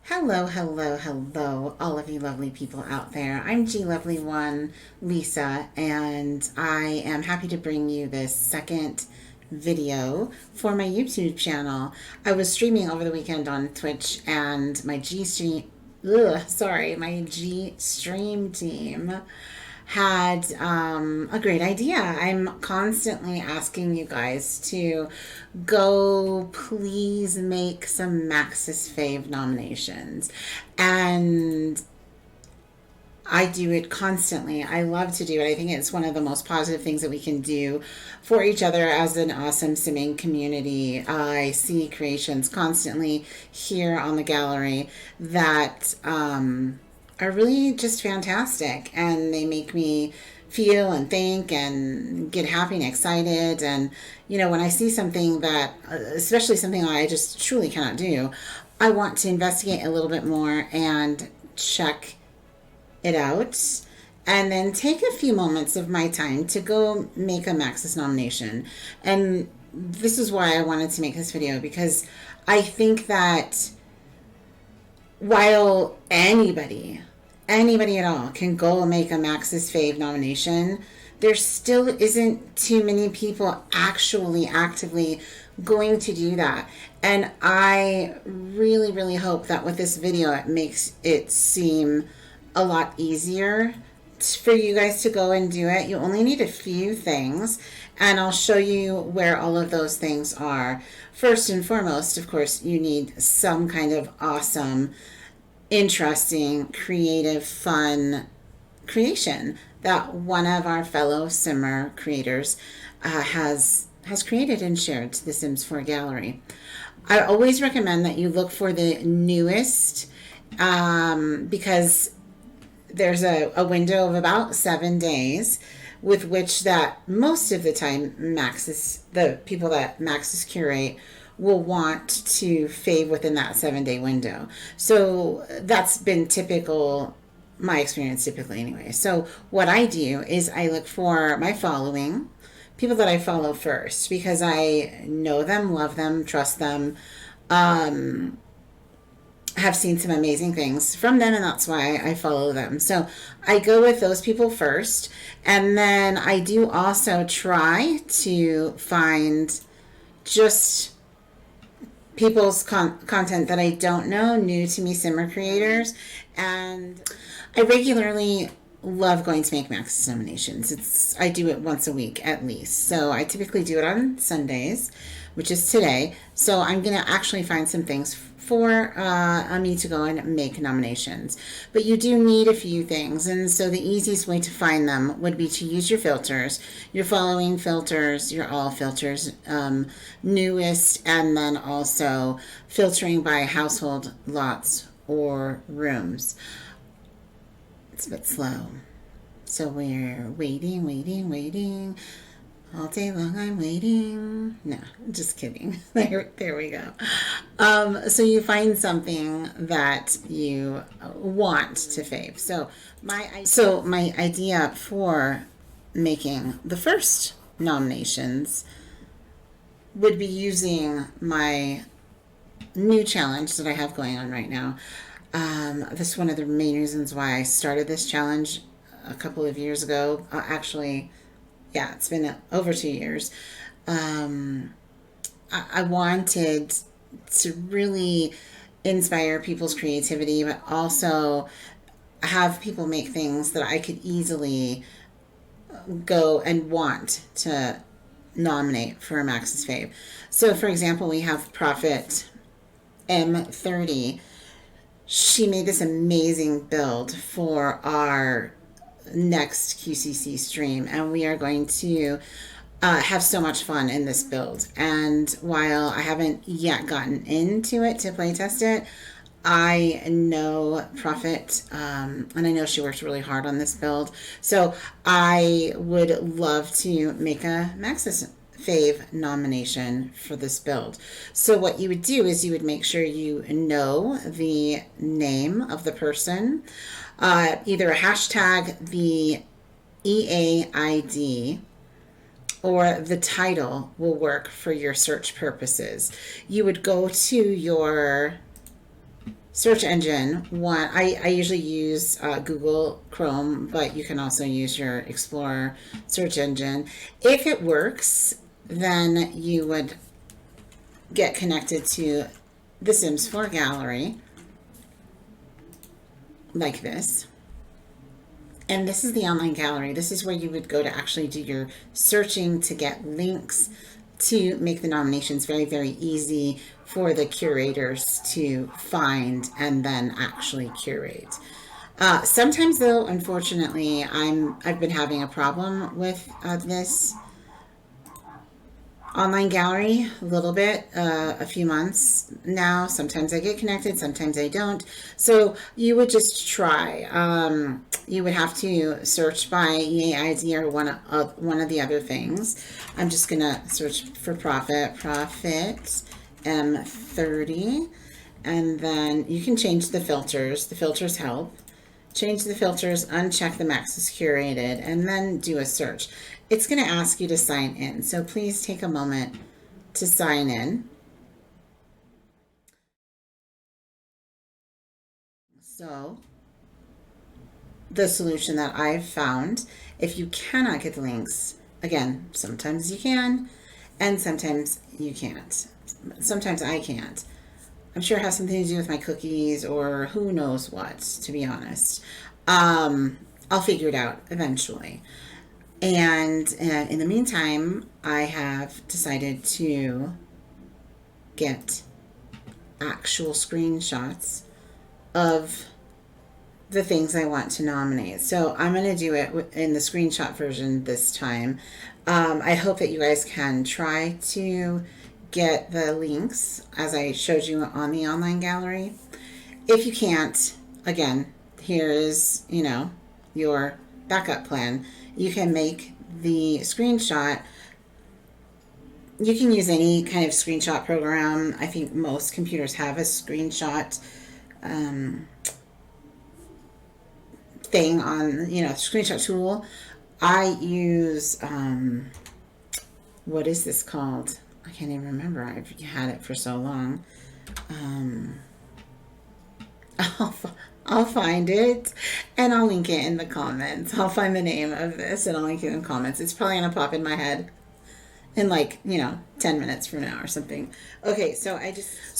Hello, hello, hello, all of you lovely people out there. I'm G Lovely One, Lisa, and I am happy to bring you this second video for my YouTube channel. I was streaming over the weekend on Twitch, and my my G Stream team had a great idea. I'm constantly asking you guys to go please make some Maxis Fave nominations. And I do it constantly. I love to do it. I think it's one of the most positive things that we can do for each other as an awesome simming community. I see creations constantly here on the gallery that are really just fantastic, and they make me feel and think and get happy and excited. And when I see something that, especially something I just truly cannot do, I want to investigate a little bit more and check it out, and then take a few moments of my time to go make a Maxis nomination. And this is why I wanted to make this video, because I think that while anybody at all can go make a Maxis Fave nomination, there still isn't too many people actually actively going to do that. And I really, really hope that with this video, it makes it seem a lot easier for you guys to go and do it. You only need a few things, and I'll show you where all of those things are. First and foremost, of course, you need some kind of awesome, interesting, creative, fun creation that one of our fellow simmer creators has created and shared to the Sims 4 gallery. I always recommend that you look for the newest, because there's a window of about 7 days with which that most of the time the people that Maxis curate will want to fave within that 7-day window. So that's been my experience typically anyway. So what I do is I look for my following, people that I follow first, because I know them, love them, trust them, have seen some amazing things from them, and that's why I follow them. So I go with those people first, and then I do also try to find just people's content that I don't know, new to me simmer creators. And I regularly love going to make Maxis nominations. I do it once a week at least. So I typically do it on Sundays, which is today. So I'm going to actually find some things for me to go and make nominations. But you do need a few things, and so the easiest way to find them would be to use your filters, your following filters, your all filters, newest, and then also filtering by household, lots, or rooms. It's a bit slow, so we're waiting. All day long I'm waiting. No, just kidding. There we go. So you find something that you want to fave. So my idea for making the first nominations would be using my new challenge that I have going on right now. This is one of the main reasons why I started this challenge a couple of years ago. Yeah, it's been over 2 years. I wanted to really inspire people's creativity, but also have people make things that I could easily go and want to nominate for a Maxis Fave. So, for example, we have Prophet M30. She made this amazing build for our next QCC stream, and we are going to have so much fun in this build. And while I haven't yet gotten into it to play test it, I know Prophet, and I know she worked really hard on this build, so I would love to make a Maxis Fave nomination for this build. So what you would do is you would make sure you know the name of the person, either a hashtag, the EAID, or the title will work for your search purposes. You would go to your search engine one, I usually use Google Chrome, but you can also use your Explorer search engine. If it works, then you would get connected to the Sims 4 gallery like this. And this is the online gallery. This is where you would go to actually do your searching to get links to make the nominations very, very easy for the curators to find and then actually curate. Sometimes though, unfortunately, I've been having a problem with this online gallery a little bit, a few months now. Sometimes I get connected, sometimes I don't. So you would just try. You would have to search by EAID or one of the other things. I'm just gonna search for profit M30, and then you can change the filters. The filters help. Change the filters, uncheck the Maxis curated, and then do a search. It's going to ask you to sign in, so please take a moment to sign in. So the solution that I've found, if you cannot get the links, again, sometimes you can and sometimes you can't. Sometimes I can't. I'm sure it has something to do with my cookies or who knows what, to be honest. I'll figure it out eventually. And in the meantime, I have decided to get actual screenshots of the things I want to nominate. So I'm going to do it in the screenshot version this time. I hope that you guys can try to get the links as I showed you on the online gallery. If you can't, again, here is, your backup plan. You can make the screenshot. You can use any kind of screenshot program. I think most computers have a screenshot thing on, screenshot tool. I use, what is this called? I can't even remember. I've had it for so long. I'll find it and I'll link it in the comments. I'll find the name of this and I'll link it in the comments. It's probably going to pop in my head in 10 minutes from now or something. Okay, so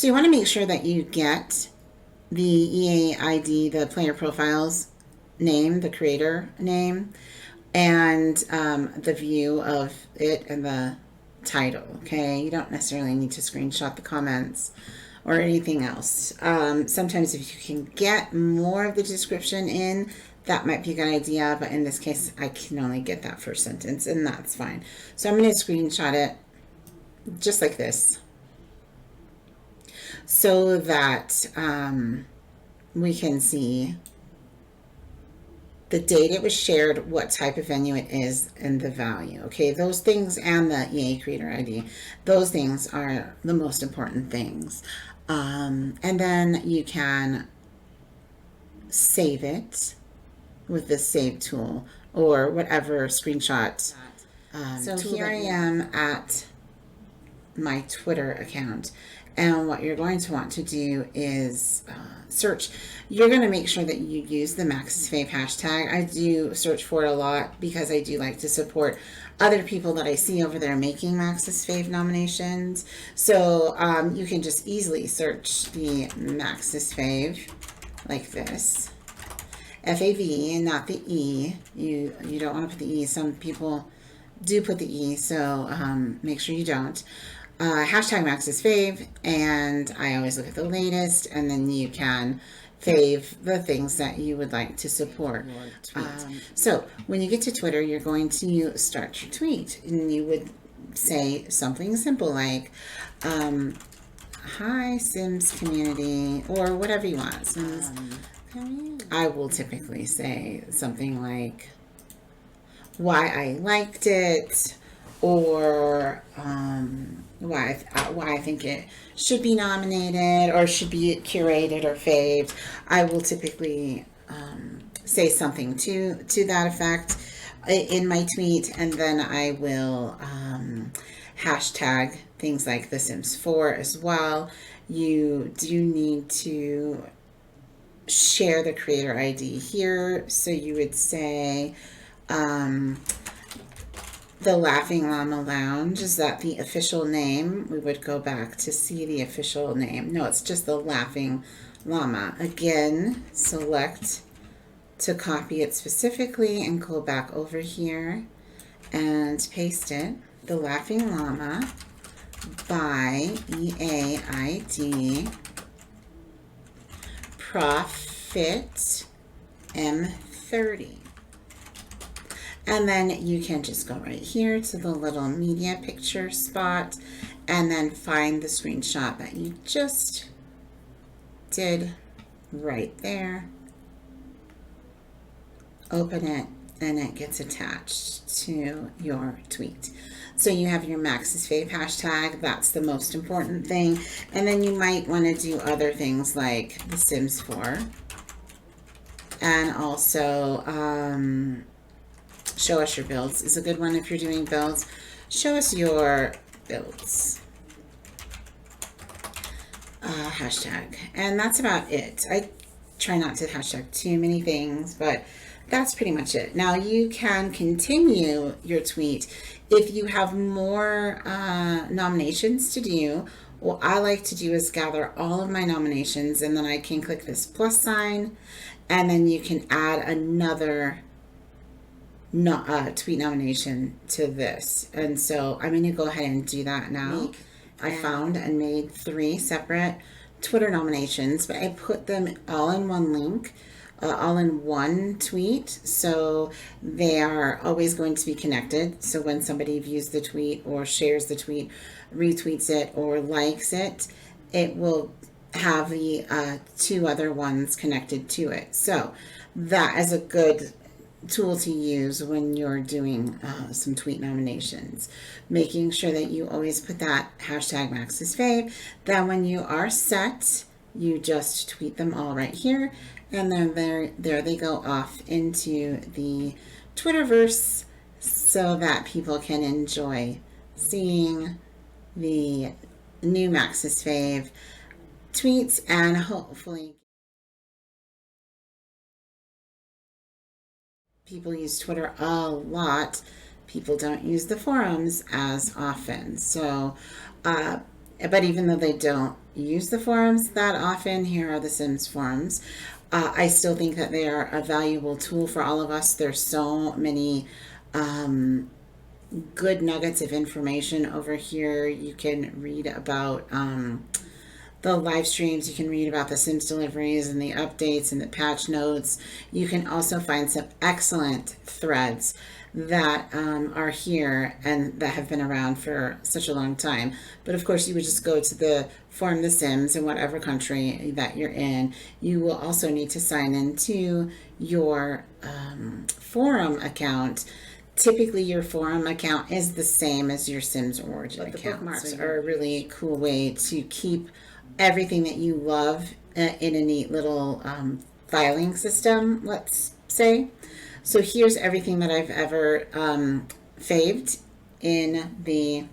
you want to make sure that you get the EAID, the player profiles name, the creator name, and the view of it and the title. Okay, you don't necessarily need to screenshot the comments or anything else. Sometimes if you can get more of the description in, that might be a good idea, but in this case I can only get that first sentence, and that's fine. So I'm going to screenshot it just like this so that we can see the date it was shared, what type of venue it is, and the value. Okay, those things, and the EA Creator ID. Those things are the most important things. And then you can save it with the Save tool or whatever screenshot. So here I am at my Twitter account. And what you're going to want to do is search. You're going to make sure that you use the MaxisFav hashtag. I do search for it a lot because I do like to support other people that I see over there making MaxisFav nominations. So you can just easily search the MaxisFav like this. F-A-V and not the E. You don't want to put the E. Some people do put the E, so make sure you don't. Hashtag MaxisFav, and I always look at the latest, and then you can fave the things that you would like to support. So when you get to Twitter, you're going to start your tweet, and you would say something simple like, hi Sims community, or whatever you want. Sims, I will typically say something like why I liked it, or why I think it should be nominated or should be curated or faved. I will typically say something to that effect in my tweet, and then I will hashtag things like The Sims 4 as well. You do need to share the creator ID here. So you would say, the Laughing Llama Lounge, is that the official name? We would go back to see the official name. No, it's just the Laughing Llama. Again, select to copy it specifically and go back over here and paste it. The Laughing Llama by EAID Profit M30. And then you can just go right here to the little media picture spot and then find the screenshot that you just did right there. Open it and it gets attached to your tweet. So you have your MaxisFav hashtag. That's the most important thing. And then you might want to do other things like The Sims 4. And also, show us your builds is a good one if you're doing builds. Show us your builds. Hashtag. And that's about it. I try not to hashtag too many things, but that's pretty much it. Now you can continue your tweet if you have more nominations to do. What I like to do is gather all of my nominations, and then I can click this plus sign, and then you can add another tweet nomination to this. And so I'm going to go ahead and do that now. I found and made 3 separate Twitter nominations, but I put them all in one link, all in one tweet, so they are always going to be connected. So when somebody views the tweet or shares the tweet, retweets it, or likes it, it will have the 2 other ones connected to it. So that is a good tool to use when you're doing some tweet nominations, making sure that you always put that hashtag MaxisFav. Then when you are set, you just tweet them all right here, and then there they go off into the Twitterverse so that people can enjoy seeing the new MaxisFav tweets, and hopefully people use Twitter a lot. People don't use the forums as often. So, but even though they don't use the forums that often, here are the Sims forums. I still think that they are a valuable tool for all of us. There's so many good nuggets of information over here. You can read about the live streams, you can read about the Sims deliveries and the updates and the patch notes. You can also find some excellent threads that are here and that have been around for such a long time. But of course, you would just go to the Forum the Sims in whatever country that you're in. You will also need to sign into your forum account. Typically, your forum account is the same as your Sims Origin account. The bookmarks are a really cool way to keep everything that you love in a neat little filing system, let's say. So here's everything that I've ever faved in the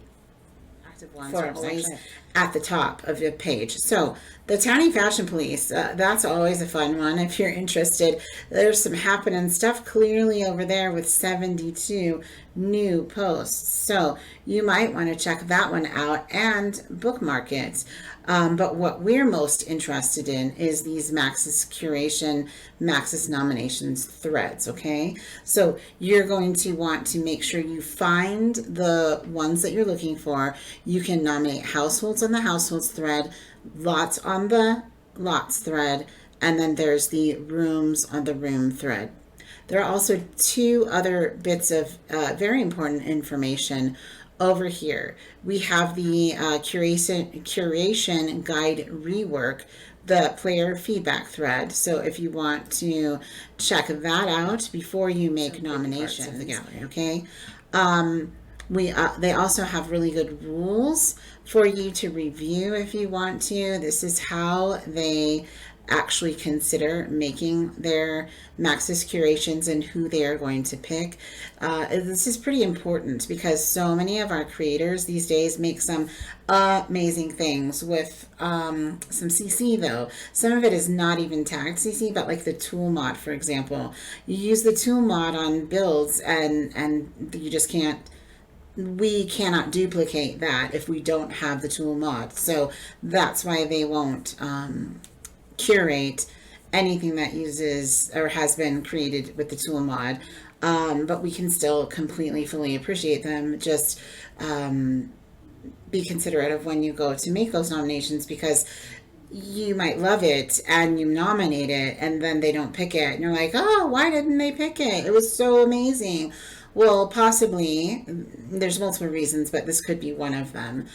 active ones, always at the top of the page. So the Townie Fashion Police, that's always a fun one if you're interested. There's some happening stuff clearly over there with 72 new posts. So you might want to check that one out and bookmark it. But what we're most interested in is these Maxis Curation, Maxis Nominations threads, okay? So you're going to want to make sure you find the ones that you're looking for. You can nominate households on the households thread, lots on the lots thread, and then there's the rooms on the room thread. There are also 2 other bits of very important information over here. We have the curation guide rework, the player feedback thread. So if you want to check that out before you make nominations of the gallery, okay? They also have really good rules for you to review if you want to. This is how they actually consider making their Maxis curations and who they are going to pick. This is pretty important because so many of our creators these days make some amazing things with some CC though. Some of it is not even tagged CC, but like the tool mod, for example. You use the tool mod on builds and you just can't, we cannot duplicate that if we don't have the tool mod. So that's why they won't curate anything that uses or has been created with the tool mod. But we can still completely, fully appreciate them. Just be considerate of when you go to make those nominations, because you might love it and you nominate it and then they don't pick it. And you're like, oh, why didn't they pick it? It was so amazing. Well, possibly, there's multiple reasons, but this could be one of them.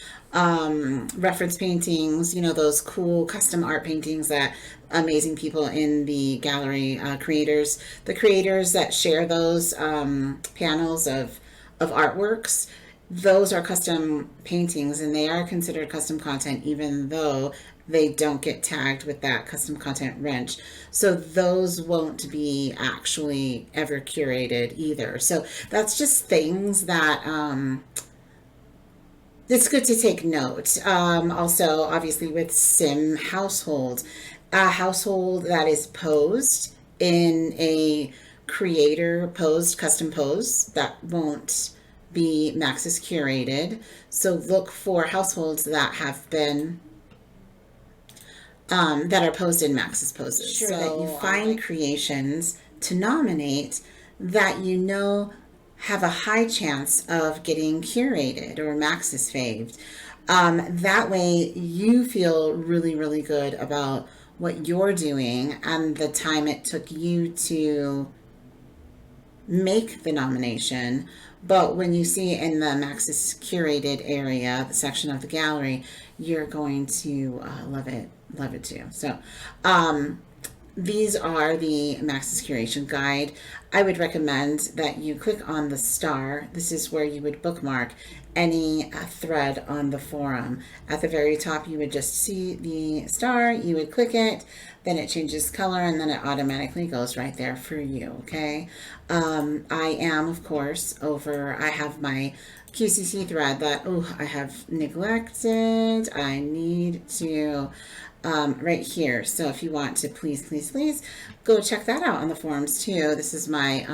Reference paintings, you know, those cool custom art paintings that amazing people in the gallery, the creators that share those panels of artworks, those are custom paintings and they are considered custom content, even though they don't get tagged with that custom content wrench. So those won't be actually ever curated either. So that's just things that it's good to take note. Also, obviously with sim household, a household that is posed in a creator posed, custom pose, that won't be Maxis curated. So look for households that have been that are posed in Maxis poses. Sure, so that you find creations to nominate that you know have a high chance of getting curated or Maxis faved. That way you feel really, really good about what you're doing and the time it took you to make the nomination. But when you see it in the Maxis curated area, the section of the gallery, you're going to love it too. So these are the Maxis curation guide. I would recommend that you click on the star. This is where you would bookmark any thread on the forum. At the very top, you would just see the star, you would click it, then it changes color, and then it automatically goes right there for you, okay? I am, of course, I have my QCC thread that, I have neglected. I need to, right here. So if you want to, please go check that out on the forums too. This is my,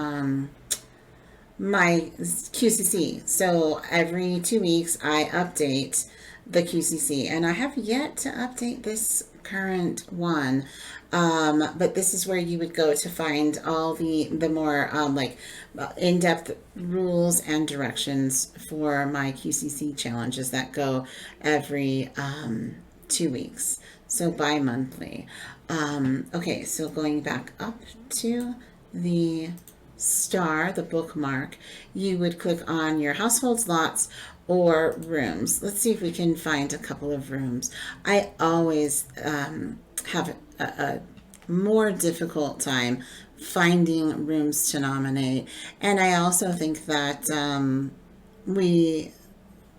my QCC. So every 2 weeks I update the QCC, and I have yet to update this current one. But this is where you would go to find all the more in-depth rules and directions for my QCC challenges that go every 2 weeks, so bi-monthly. Okay, so going back up to the star, the bookmark, you would click on your households, lots, or rooms. Let's see if we can find a couple of rooms. I always have a more difficult time finding rooms to nominate, and I also think that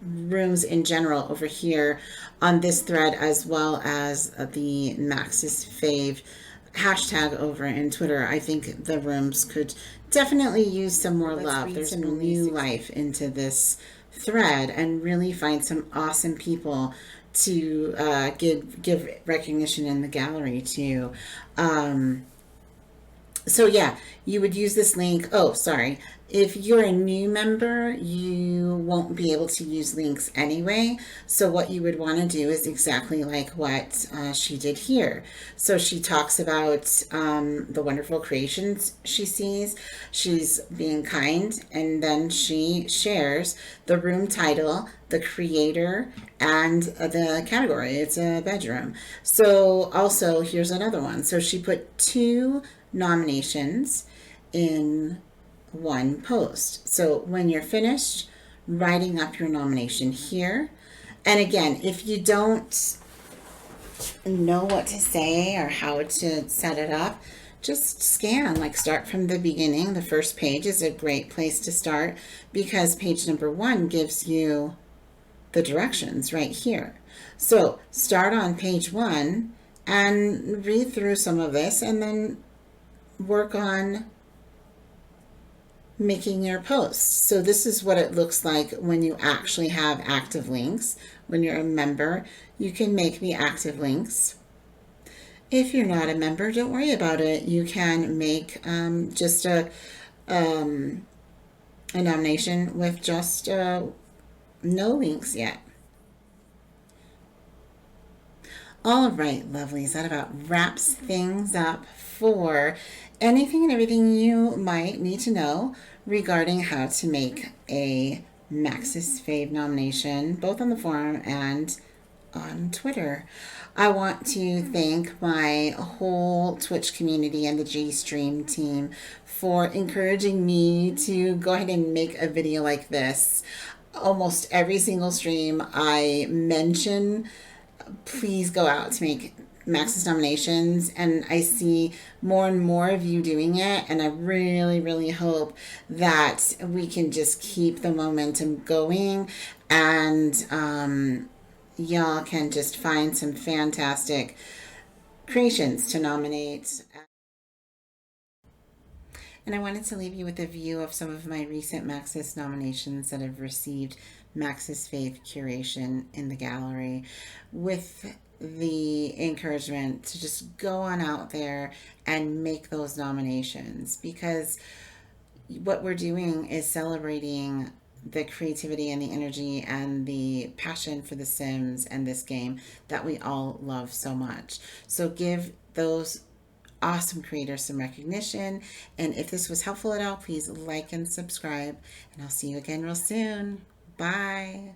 rooms in general over here on this thread, as well as the MaxisFav hashtag over in Twitter, I think the rooms could definitely use some more love. There's some new life into this thread and really find some awesome people to give recognition in the gallery to. So yeah, you would use this link. Oh, sorry. If you're a new member, you won't be able to use links anyway. So what you would want to do is exactly like what she did here. So she talks about the wonderful creations she sees. She's being kind, and then she shares the room title, the creator, and the category. It's a bedroom. So also, here's another one. So she put 2 nominations in one post. So when you're finished writing up your nomination here, and again, if you don't know what to say or how to set it up, just scan, like start from the beginning. The first page is a great place to start because page number 1 gives you the directions right here. So start on page 1 and read through some of this and then work on making your posts. So this is what it looks like when you actually have active links. When you're a member, you can make the active links. If you're not a member, don't worry about it. You can make just a nomination with just no links yet. All right, lovelies, that about wraps things up for anything and everything you might need to know regarding how to make a Maxis Fave nomination, both on the forum and on Twitter. I want to thank my whole Twitch community and the GStreamTeam for encouraging me to go ahead and make a video like this. Almost every single stream I mention, please go out to make Maxis nominations, and I see more and more of you doing it, and I really, really hope that we can just keep the momentum going, and y'all can just find some fantastic creations to nominate. And I wanted to leave you with a view of some of my recent Maxis nominations that have received Maxis Fav curation in the gallery, with the encouragement to just go on out there and make those nominations, because what we're doing is celebrating the creativity and the energy and the passion for The Sims and this game that we all love so much. So give those awesome creators some recognition. And if this was helpful at all, please like and subscribe. And I'll see you again real soon. Bye.